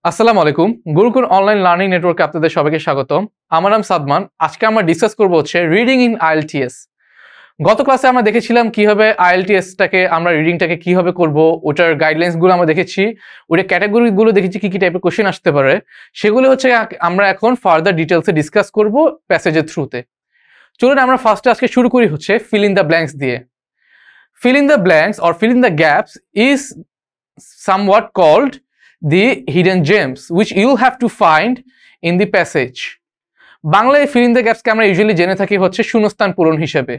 আসসালামু আলাইকুম Gurukul online learning নেটওয়ার্কে আপনাদের সবাইকে স্বাগতম। আমার নাম সাদমান। আজকে আমরা ডিসকাস করব হচ্ছে রিডিং ইন আইএলটিএস। গত ক্লাসে আমরা দেখেছিলাম কিভাবে আইএলটিএসটাকে আমরা রিডিংটাকে কিভাবে করব, ওটার গাইডলাইন্সগুলো আমরা দেখেছি, ওটার ক্যাটাগরিগুলো দেখেছি কি কি টাইপের কোশ্চেন আসতে পারে। সেগুলো হচ্ছে আমরা এখন ফার্দার ডিটেলসে ডিসকাস করব প্যাসেজের থ্রুতে। চলুন আমরা ফার্স্টে আজকে শুরু করি হচ্ছে ফিল ইন দ্য ব্ল্যাঙ্কস দিয়ে। Feel in the blanks or feel in the gaps is somewhat called the hidden gems which you have to find in the passage. বাংলায় ফিল ইন দ্য গ্যাপসকে আমরা ইউজুয়ালি জেনে থাকি হচ্ছে শূন্যস্থান পূরণ হিসেবে,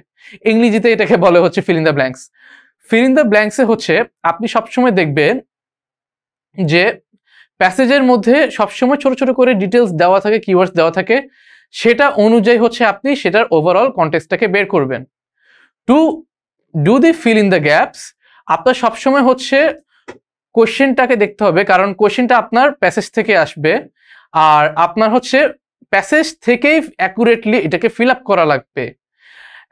ইংরেজিতে এটাকে বলে হচ্ছে fill in the blanks. Fill in the ব্ল্যাঙ্কসে হচ্ছে আপনি সবসময় দেখবেন যে প্যাসেজের মধ্যে সবসময় ছোট ছোট করে ডিটেলস দেওয়া থাকে, কিওয়ার্ডস দেওয়া থাকে, সেটা অনুযায়ী হচ্ছে আপনি সেটার ওভারঅল কনটেক্সটটাকে বের করবেন। To do the feel in the gaps আপনার সবসময় হচ্ছে কোশ্চেনটাকে দেখতে হবে, কারণ কোশ্চেনটা আপনার প্যাসেজ থেকে আসবে আর আপনার হচ্ছে প্যাসেজ থেকেই অ্যাকুরেটলি এটাকে ফিল আপ করা লাগবে।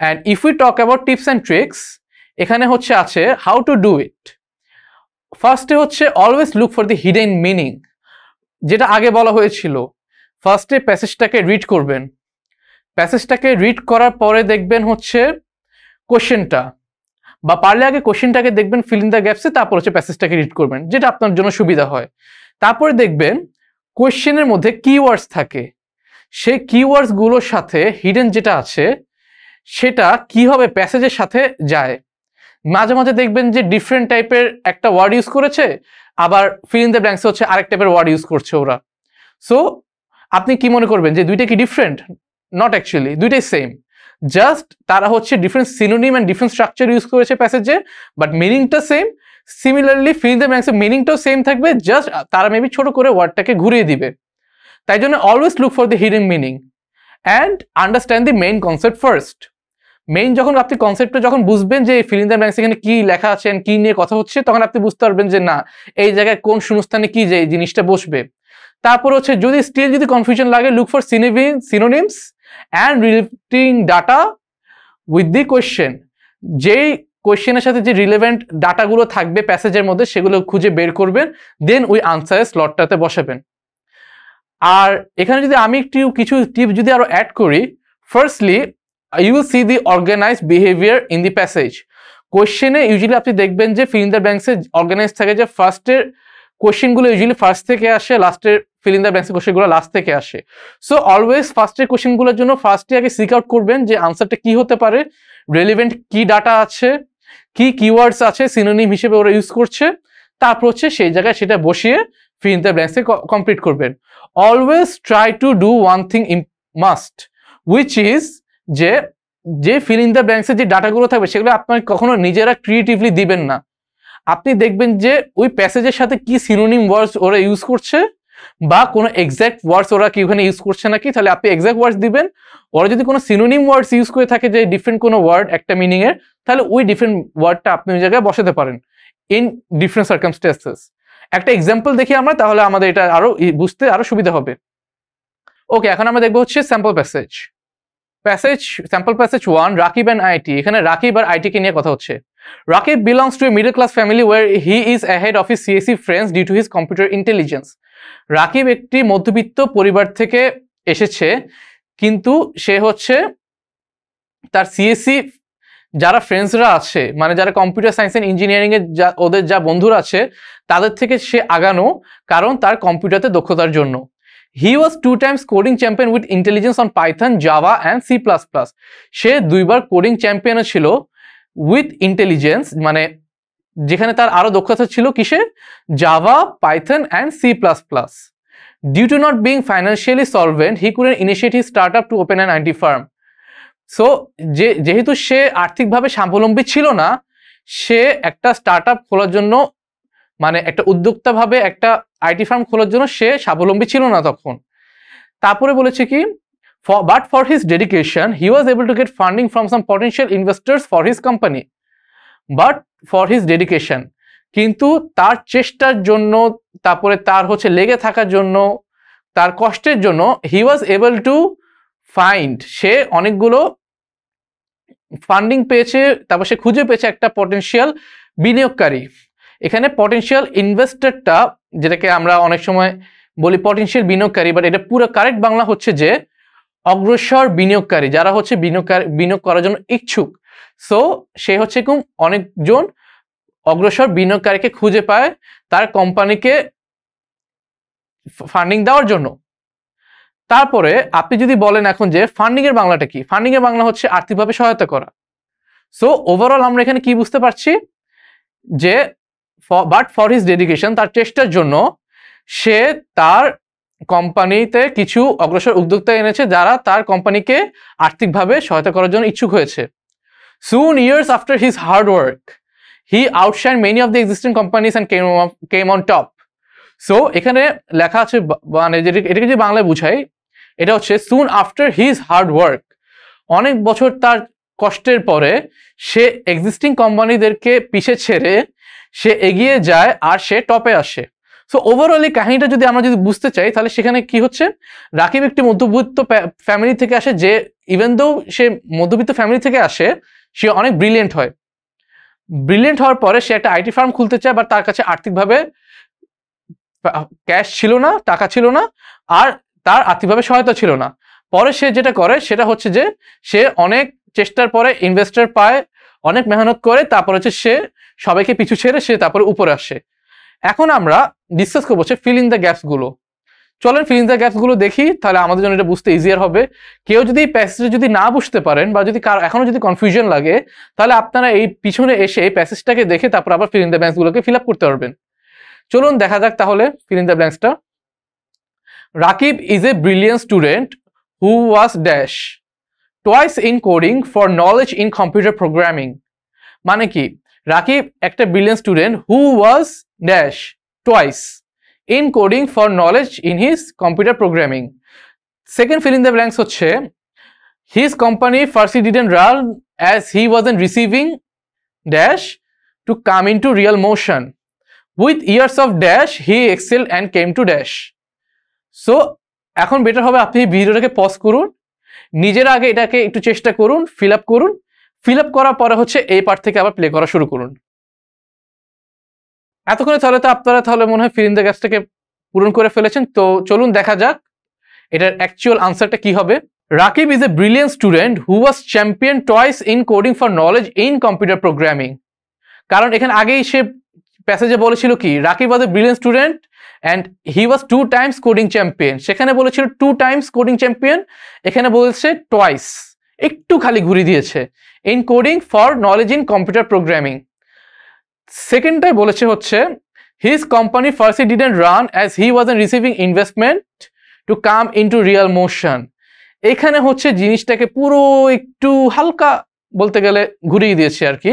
And if we talk about tips and tricks, এখানে হচ্ছে আছে হাউ টু ডু ইট। ফার্স্টে হচ্ছে always look for the hidden meaning, যেটা আগে বলা হয়েছিল। ফার্স্টে প্যাসেজটাকে রিড করবেন, প্যাসেজটাকে রিড করার পরে দেখবেন হচ্ছে কোশ্চেনটা, বা পারলে আগে কোশ্চেনটাকে দেখবেন ফিল ইন দ্য গ্যাপসে, তারপর হচ্ছে প্যাসেজটাকে রিড করবেন, যেটা আপনার জন্য সুবিধা হয়। তারপরে দেখবেন কোশ্চেনের মধ্যে কিওয়ার্ডস থাকে, সেই কিওয়ার্ডসগুলোর সাথে হিডেন যেটা আছে সেটা কিভাবে প্যাসেজের সাথে যায়। মাঝে মাঝে দেখবেন যে ডিফারেন্ট টাইপের একটা ওয়ার্ড ইউজ করেছে, আবার ফিল ইন দ্য ব্ল্যাঙ্কসে হচ্ছে আরেক টাইপের ওয়ার্ড ইউজ করছে ওরা। সো আপনি কি মনে করবেন যে দুইটা কি ডিফারেন্ট? নট অ্যাকচুয়ালি, দুইটাই সেম, জাস্ট তারা হচ্ছে different synonym and different structure use করেছে প্যাসেজে, বাট মিনিংটা same. Similarly fill in the ব্ল্যাঙ্কসের মিনিংটাও সেম থাকবে, জাস্ট তারা মেবি ছোট করে ওয়ার্ডটাকে ঘুরিয়ে দিবে। তাই জন্য always look for the hidden meaning and understand the main concept first. Main যখন আপনি কনসেপ্টটা যখন বুঝবেন যে ফিল ইন দ্য ব্ল্যাঙ্কস এখানে কি লেখা আছে, কি নিয়ে কথা হচ্ছে, তখন আপনি বুঝতে পারবেন যে না এই জায়গায় কোন শূন্যস্থানে কি যে জিনিসটা বসবে। তারপর হচ্ছে যদি স্টিল যদি কনফিউশন লাগে, look for synonyms and relating data with the question. যেই কোয়েশ্চেনের সাথে যে রিলেভেন্ট ডাটাগুলো থাকবে প্যাসেজের মধ্যে সেগুলো খুঁজে বের করবেন, দেন ওই আনসারের স্লটটাতে বসাবেন। আর এখানে যদি আমি কিছু টিপস যদি আরো অ্যাড করি, firstly you will see the organised behaviour in the passage. কোয়েশ্চেনে ইউজুয়ালি আপনি দেখবেন যে ফিল ইন দ্য ব্ল্যাঙ্কসে অর্গানাইজ থাকে, যে ফার্স্টের কোয়েশ্চেনগুলো ইউজুয়ালি ফার্স্ট থেকে আসে, লাস্টের ফিল ইন দ্য ব্ল্যাঙ্কসের কোয়েশ্চেনগুলো লাস্ট থেকে আসে। সো অলওয়েজ ফার্স্টের কোয়েশ্চেনগুলোর জন্য ফার্স্টে আগে সিক আউট করবেন যে আনসারটা কি হতে পারে, রেলিভেন্ট কি ডাটা আছে, কি কিওয়ার্ডস আছে, সিনোনিম হিসেবে ওরা ইউজ করছে, তারপর হচ্ছে সেই জায়গায় সেটা বসিয়ে ফিল ইন দ্য ব্ল্যাঙ্কসে কমপ্লিট করবেন। Always try to do one thing must, which is যে ফিল ইন দ্য ব্ল্যাঙ্কসের যে ডাটাগুলো থাকবে সেগুলো আপনার কখনো নিজেরা ক্রিয়েটিভলি দিবেন না। আপনি দেখবেন যে ওই প্যাসেজের সাথে কি সিনোনিম ওয়ার্ডস ওরা ইউজ করছে, বা কোনো এক্সাক্ট ওয়ার্ডস ওরা কি ওখানে ইউজ করছে নাকি, তাহলে আপনি এক্সাক্ট ওয়ার্ডস দিবেন। ওরা যদি কোনো সিনোনিম ওয়ার্ডস ইউজ করে থাকে যে ডিফারেন্ট কোনো ওয়ার্ড একটা মিনিং এর, তাহলে ওই ডিফারেন্ট ওয়ার্ডটা আপনি ওই জায়গায় বসাতে পারেন ইন ডিফারেন্ট সার্কামস্টেন্সেস। একটা এক্সাম্পল দেখি আমরা, তাহলে আমাদের এটা আরো বুঝতে আরো সুবিধা হবে। ওকে, এখন আমরা দেখবো হচ্ছে sample passage. Sample passage 1, Rakib and IT. এখানে রাকিব আর আইটি কে নিয়ে কথা হচ্ছে। Rakib belongs to a middle class family where he is ahead of his CSE friends due to his computer intelligence. Rakib একটি মধ্যবিত্ত পরিবার থেকে এসেছে, কিন্তু সে হচ্ছে তার সিএসসি যারা ফ্রেন্ডসরা আছে, মানে যারা কম্পিউটার সায়েন্স এন্ড ইঞ্জিনিয়ারিং এর ওদের যা বন্ধুরা আছে তাদের থেকে সে আগানো, কারণ তার কম্পিউটারে দক্ষতার জন্য। He was 2 times coding champion with intelligence on Python, Java and C++. সে 2বার কোডিং চ্যাম্পিয়ন ছিল উইথ ইন্টেলিজেন্স, মানে যেখানে তার আরো দক্ষতা ছিল কিসে, Java, Python and C++। Due to not being financially solvent he couldn't initiate his startup to open an IT firm. So যেহেতু সে আর্থিকভাবে স্বাবলম্বী ছিল না, সে একটা স্টার্টআপ খোলার জন্য, মানে একটা উদ্যোক্তা ভাবে একটা আইটি ফার্ম খোলার জন্য সে স্বাবলম্বী ছিল না তখন। তারপরে বলেছে কি, but for his dedication he was able to get funding from some potential investors for his company. But for his dedication, কিন্তু তার চেষ্টার জন্য, তারপরে তার হচ্ছে লেগে থাকার জন্য, তার কষ্টের জন্য he was able to find, সে অনেকগুলো ফান্ডিং পেয়েছে, তারপর সে খুঁজে পেয়েছে একটা পটেনশিয়াল বিনিয়োগকারী। এখানে পটেনশিয়াল ইনভেস্টরটা, যেটাকে আমরা অনেক সময় বলি পটেনশিয়াল বিনিয়োগকারী, বাট এটা পুরো কারেক্ট বাংলা হচ্ছে যে অগ্রসর বিনিয়োগকারী, যারা হচ্ছে বিনিয়োগ করার জন্য ইচ্ছুক। সো সে হচ্ছে অনেকজন অগ্রসর বিনিয়োগকারীকে খুঁজে পায় তার কোম্পানিকে ফান্ডিং দেওয়ার জন্য। তারপরে আপনি যদি বলেন এখন যে ফান্ডিং এর বাংলাটা কি, ফান্ডিং এর বাংলা হচ্ছে আর্থিকভাবে সহায়তা করা। সো ওভারঅল আমরা এখানে কি বুঝতে পারছি যে বাট ফর হিজ ডেডিকেশন, তার চেষ্টার জন্য সে তার কোম্পানিতে কিছু অগ্রসর উদ্যোক্তা এনেছে যারা তার কোম্পানিকে আর্থিকভাবে সহায়তা করার জন্য ইচ্ছুক হয়েছে। Soon years after his hard work, he outshined many of the existing companies and came on top. So এখানে লেখা আছে, মানে এটাকে যদি বাংলায় বুঝাই, এটা হচ্ছে soon after his hard work, অনেক বছর তার কষ্টের পরে সে এক্সিস্টিং কোম্পানিদেরকে পিছে ছেড়ে সে এগিয়ে যায় আর সে টপে আসে। সো ওভারঅল এই কাহিনীটা যদি আমরা বুঝতে চাই, তাহলে সেখানে কি হচ্ছে, রাকিব একটি মধ্যবিত্ত ফ্যামিলি থেকে আসে, যে ইভেন দো সে মধ্যবিত্ত ফ্যামিলি থেকে আসে, সে অনেক ব্রিলিয়েন্ট হয়। ব্রিলিয়েন্ট হওয়ার পরে সে একটা আইটি ফার্ম খুলতে চায়, বাট তার কাছে আর্থিকভাবে ক্যাশ ছিল না, টাকা ছিল না, আর তার আর্থিকভাবে সহায়তা ছিল না। পরে সে যেটা করে সেটা হচ্ছে যে সে অনেক চেষ্টার পরে ইনভেস্টর পায়, অনেক মেহনত করে, তারপর হচ্ছে সে সবাইকে পিছু ছেড়ে সে তারপরে উপরে আসে। এখন আমরা ডিসকাস করবো হচ্ছে ফিল ইন দ্য গ্যাপস গুলো। চলেন ফিল ইন দ্য গ্যাপস গুলো দেখি, তাহলে আমাদের জন্য এটা বুঝতে ইজিয়ার হবে। কেউ যদি প্যাসেজ যদি না বুঝতে পারেন, বা যদি এখনো যদি কনফিউশন লাগে, তাহলে আপনারা এই পিছনে এসে এই প্যাসেজটাকে দেখে তারপর আবার ফিল ইন দ্য ব্ল্যাঙ্কস গুলোকে ফিল আপ করতে পারবেন। চলুন দেখা যাক তাহলে ফিল ইন দ্য ব্ল্যাঙ্কসটা। Rakib is a brilliant student who was dash twice in coding for knowledge in computer programming. মানে কি, রাকিব একটা brilliant student who was dash twice in coding for knowledge in his computer programming. Second fill in the blanks হচ্ছে his company firstly didn't run as he wasn't receiving dash to come into real motion. With years of dash he excelled and came to dash. So এখন better হবে আপনি ভিডিওটাকে pause করুন, নিজের আগে এটাকে একটু চেষ্টা করুন, ফিল আপ করুন, ফিল আপ করার পরে হচ্ছে এই পার্ট থেকে আবার প্লে করা শুরু করুন। এতক্ষণে তাহলে তো আপনারা তাহলে মনে হয় ফিল ইন দ্য গ্যাপসটাকে পূরণ করে ফেলেছেন। তো চলুন দেখা যাক এটার অ্যাকচুয়াল আনসারটা কি হবে। Rakib is a brilliant student who was champion twice in coding for knowledge in computer programming. কারণ এখানে আগেই সে প্যাসেজে বলেছিল কি, Rakib was a brilliant student and he was 2 times coding champion. সেখানে বলেছিল 2 times কোডিং চ্যাম্পিয়ন, এখানে বলছে টয়েস, একটু খালি ঘুরিয়ে দিয়েছে, in coding for knowledge in computer programming. সেকেন্ডটাই বলেছে হচ্ছে his company firstly didn't run as he wasn't receiving investment to come into real motion. এখানে হচ্ছে জিনিসটাকে পুরো একটু হালকা বলতে গেলে ঘুরিয়ে দিয়েছে আর কি।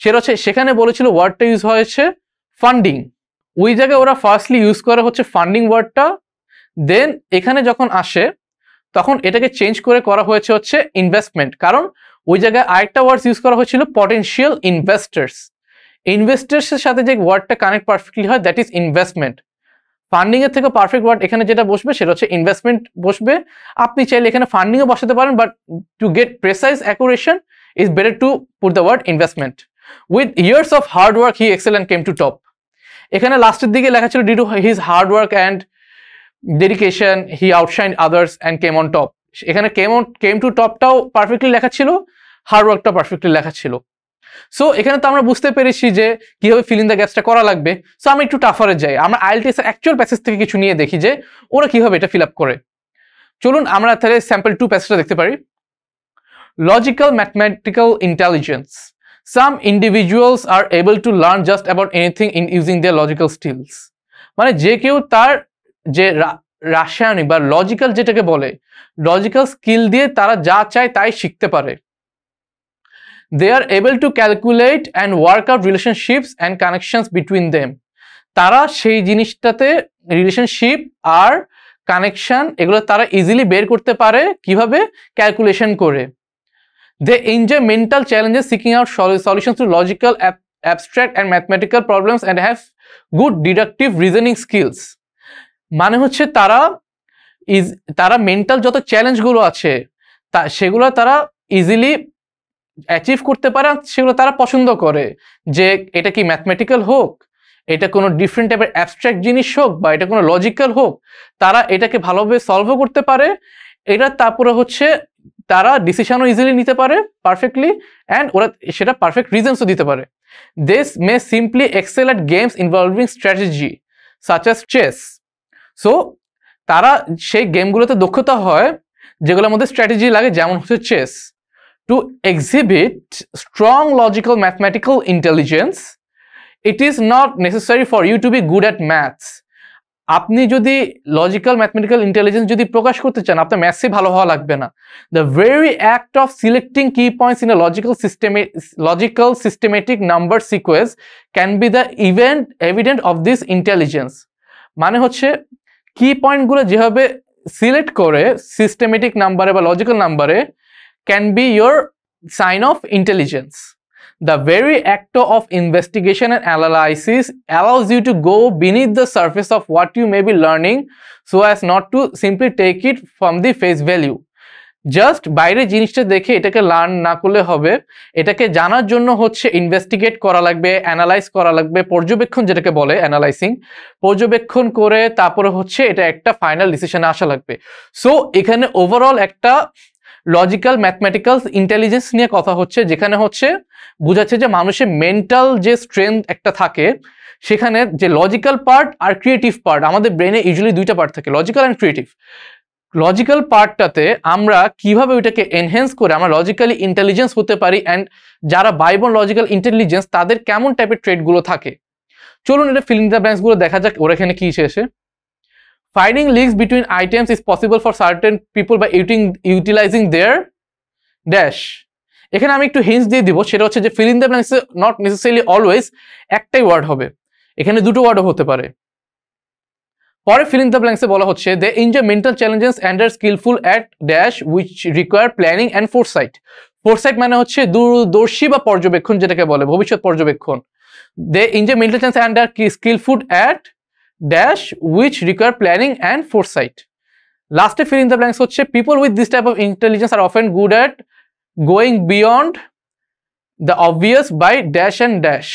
সেটা হচ্ছে সেখানে বলেছিল ওয়ার্ডটা ইউজ হয়েছে ফান্ডিং, ওই জায়গায় ওরা ফার্স্টলি ইউজ করে হচ্ছে ফান্ডিং ওয়ার্ডটা, দেন এখানে যখন আসে তখন এটাকে চেঞ্জ করে করা হয়েছে হচ্ছে ইনভেস্টমেন্ট, কারণ ওই জায়গায় আরেকটা ওয়ার্ডস ইউজ করা হয়েছিল পটেনশিয়াল ইনভেস্টার্স। ইনভেস্টার্সের সাথে যে ওয়ার্ডটা কানেক্ট পারফেক্টলি হয় দ্যাট ইজ ইনভেস্টমেন্ট। ফান্ডিং এর থেকে পারফেক্ট ওয়ার্ড এখানে যেটা বসবে সেটা হচ্ছে ইনভেস্টমেন্ট বসবে। আপনি চাইলে এখানে ফান্ডিংও বসাতে পারেন, but to get precise accuration is better to put the word investment. With years of hard work he excel and came to top. এখানে লাস্টের দিকে লেখা ছিল due to his hard work and dedication he outshined others and came on top. এখানে came two টপটাও perfectly লেখা ছিল, hard ওয়ার্কটাও perfectly লেখা ছিল। সো এখানে তো আমরা বুঝতে পেরেছি যে কিভাবে ফিল ইন দ্য গ্যাপসটা করা লাগবে। সো আমি একটু টাফারে যাই, আমরা IELTS অ্যাকচুয়াল প্যাসেজ থেকে কিছু নিয়ে দেখি যে ওরা কিভাবে এটা ফিল আপ করে। চলুন আমরা তাহলে স্যাম্পল 2 প্যাসেজটা দেখতে পারি। Logical mathematical intelligence, some individuals are able to learn just about anything in using their logical skills. মানে যে কেউ তার যে রাসায়নিক বা লজিক্যাল যেটাকে বলে লজিক্যাল স্কিল দিয়ে তারা যা চায় তাই শিখতে পারে। They are able to calculate and work out relationships and connections between them. তারা সেই জিনিসটাতে রিলেশনশিপ আর কানেকশন এগুলো তারা ইজিলি বের করতে পারে কিভাবে, ক্যালকুলেশন করে। They enjoy mental challenges seeking out solutions to logical, abstract and mathematical problems and have good deductive reasoning skills. মানে হচ্ছে তারা মেন্টাল যত চ্যালেঞ্জগুলো আছে সেগুলো তারা ইজিলি অ্যাচিভ করতে পারে, সেগুলো তারা পছন্দ করে, যে এটা কি ম্যাথমেটিক্যাল হোক, এটা কোনো ডিফারেন্ট টাইপের অ্যাবস্ট্রাক্ট জিনিস হোক বা এটা কোনো লজিক্যাল হোক, তারা এটাকে ভালোভাবে সলভও করতে পারে। এটা তারপরে হচ্ছে তারা ডিসিশনও ইজিলি নিতে পারে পারফেক্টলি, অ্যান্ড ওরা সেটা পারফেক্ট রিজনসও দিতে পারে। This may simply excel at games involving strategy such as chess. So তারা সেই গেমগুলোতে দক্ষতা হয় যেগুলোর মধ্যে স্ট্র্যাটেজি লাগে, যেমন হচ্ছে chess. To exhibit strong logical mathematical intelligence, it is not necessary for you to be good at maths. আপনি যদি লজিক্যাল ম্যাথমেটিক্যাল ইন্টেলিজেন্স যদি প্রকাশ করতে চান, আপনার ম্যাথসে ভালো হওয়া লাগবে না। The very act of selecting key points in a logical systematic number sequence can be the evident of this intelligence. মানে হচ্ছে কি পয়েন্টগুলো যেভাবে সিলেক্ট করে সিস্টেমেটিক নাম্বারে বা লজিক্যাল নাম্বারে can be your sign of intelligence. The very act of investigation and analysis allows you to go beneath the surface of what you may be learning so as not to simply take it from the face value. Just বাইরে জিনিসটা দেখে এটাকে learn না করলে হবে, এটাকে জানার জন্য হচ্ছে ইনভেস্টিগেট করা লাগবে, অ্যানালাইজ করা লাগবে, পর্যবেক্ষণ যেটাকে বলে অ্যানালাইসিং, পর্যবেক্ষণ করে তারপরে হচ্ছে এটা একটা ফাইনাল ডিসিশনে আসা লাগবে। সো এখানে ওভারঅল একটা লজিক্যাল ম্যাথমেটিক্যাল ইন্টেলিজেন্স নিয়ে কথা হচ্ছে, যেখানে হচ্ছে বোঝাচ্ছে যে মানুষের মেন্টাল যে স্ট্রেংথ একটা থাকে, সেখানে যে লজিক্যাল পার্ট আর ক্রিয়েটিভ পার্ট, আমাদের ব্রেনে ইউজুয়ালি দুইটা পার্ট থাকে, লজিক্যাল অ্যান্ড ক্রিয়েটিভ। লজিক্যাল পার্টটাতে আমরা কিভাবে ওইটাকে এনহ্যান্স করে আমরা লজিক্যালি ইন্টেলিজেন্স হতে পারি, অ্যান্ড যারা বাইবন লজিক্যাল ইন্টেলিজেন্স তাদের কেমন টাইপের ট্রেডগুলো থাকে। চলুন এটা ফিল ইন দ্য ব্ল্যাঙ্কসগুলো দেখা যাক ওরা এখানে কি এসে। Finding links between items is possible for certain people by utilizing their dash. এখানে আমি একটু হিন্টস দিয়ে দিব, সেটা হচ্ছে যে fill in the blanks not necessarily always একটাই ওয়ার্ড হবে, এখানে দুটো ওয়ার্ডও হতে পারে। পরে fill in the blanks এ বলা হচ্ছে they enjoy mental challenges and are skillful at dash which require planning and foresight. Foresight মানে হচ্ছে দূরদর্শী বা পর্যবেক্ষণ, যেটাকে বলে ভবিষ্যৎ পর্যবেক্ষণ। They enjoy mental challenges and are skillful at dash which require planning and foresight. Last fill in the blanks হচ্ছে people with this type of intelligence are often good at going beyond the obvious by dash and dash.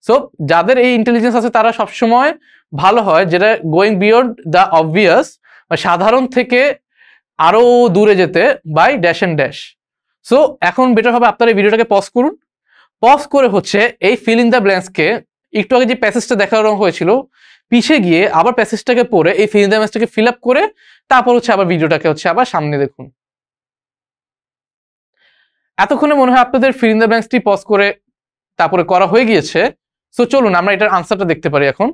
So যাদের এই intelligence আছে তারা সবসময় ভালো হয় যেটা going beyond the obvious বা সাধারণ থেকে আরো দূরে যেতে by dash and dash. So এখন বেটার হবে আপনারা এই ভিডিওটাকে পজ করুন, পজ করে হচ্ছে এই ফিল ইন দ্য ব্ল্যাঙ্কসকে একটু আগে যে প্যাসেজটা দেখানো হয়েছিল পিছিয়ে গিয়ে আবার প্যাসেজটাকে পড়ে এই ফিল ইন দ্য ব্ল্যাঙ্কসটাকে ফিল আপ করে তারপর হচ্ছে আবার ভিডিওটাকে হচ্ছে আবার সামনে দেখুন। এতক্ষণে মনে হয় আপনাদের ফিল ইন দ্য ব্ল্যাঙ্কসটি পজ করে তারপরে করা হয়ে গিয়েছে। সো চলুন আমরা এটার আনসারটা দেখতে পারি এখন।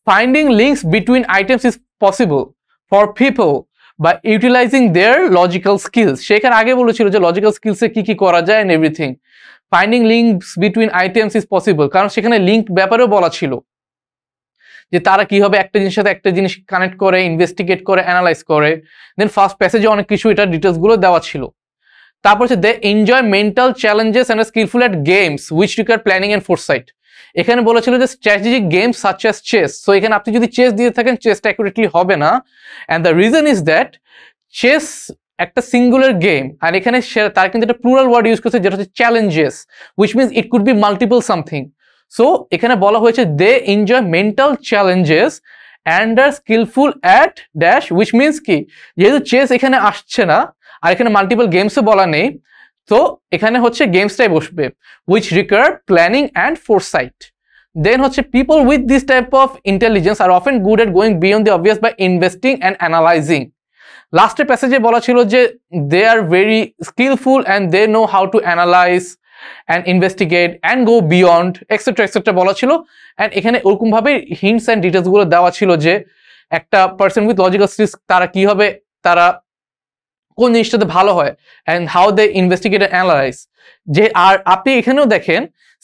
Finding links between items is possible for people by utilizing their logical skills. সেখানে আগে বলেছিল যে লজিক্যাল স্কিলসে কি কি করা যায় and everything. Finding links between items is possible, কারণ সেখানে লিঙ্ক ব্যাপারেও বলা ছিল যে তারা কিভাবে একটা জিনিসের সাথে একটা জিনিস কানেক্ট করে, ইনভেস্টিগেট করে, অ্যানালাইজ করে। দেন ফার্স্ট প্যাসেজে অনেক কিছু এটা ডিটেলসগুলো দেওয়া ছিল। তারপর হচ্ছে they enjoy mental challenges and skillful at games which require planning and foresight. এখানে বলেছিল যে strategic games such as chess. So এখানে আপনি যদি চেস দিয়ে থাকেন চেসটা অ্যাকুরেটলি হবে না, and the reason is that chess একটা সিঙ্গুলার গেম, আর এখানে তার কিন্তু একটা প্লুরাল ওয়ার্ড ইউজ করছে যেটা হচ্ছে challenges, which means it could be multiple something. So এখানে বলা হয়েছে they enjoy mental challenges and are skillful at dash, which means কি যেহেতু চেস এখানে আসছে না আর এখানে মাল্টিপল গেমসও বলা নেই, তো এখানে হচ্ছে গেমসটাই বসবে which require planning and foresight. Then হচ্ছে people with this type of intelligence are often good at going beyond the obvious by investing and analysing. লাস্টের প্যাসেজে বলা ছিল যে they are very skillful and they know how to analyse and investigate and go beyond extra extra বলা ছিল। And এখানে ওরকমভাবে hints and ডিটেলসগুলো দেওয়া ছিল যে একটা পার্সন উইথ লজিক্যাল স্কিলস তারা কীভাবে তারা কোন জিনিসটাতে ভালো হয় and how they investigate and analyse. যে আর আপনি এখানেও দেখেন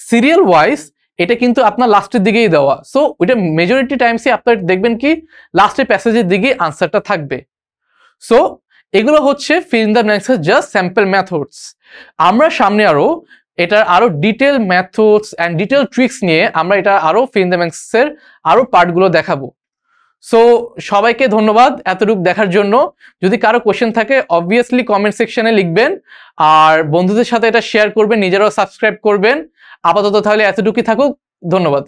সিরিয়াল ওয়াইজ এটা কিন্তু আপনার লাস্টের দিকেই দেওয়া, সো ওইটা মেজরিটি টাইমসই আপনার দেখবেন কি লাস্টের প্যাসেজের দিকে আনসারটা থাকবে। সো এগুলো হচ্ছে ফিল ইন দ্য ব্ল্যাঙ্কসের জাস্ট স্যাম্পল মেথডস। আমরা সামনে আরো এটার আরো detail methods and detail tricks নিয়ে আমরা এটা আরো ফিল ইন দ্য ব্ল্যাঙ্কসের আরো পার্টগুলো দেখাবো। সো সবাইকে ধন্যবাদ এতটুকু দেখার জন্য। যদি কারো কোয়েশ্চেন থাকে অবভিয়াসলি কমেন্ট সেকশনে লিখবেন, আর বন্ধুদের সাথে এটা শেয়ার করবেন, নিজেরাও সাবস্ক্রাইব করবেন। আপাতত তাহলে এতটুকুই থাকুক, ধন্যবাদ।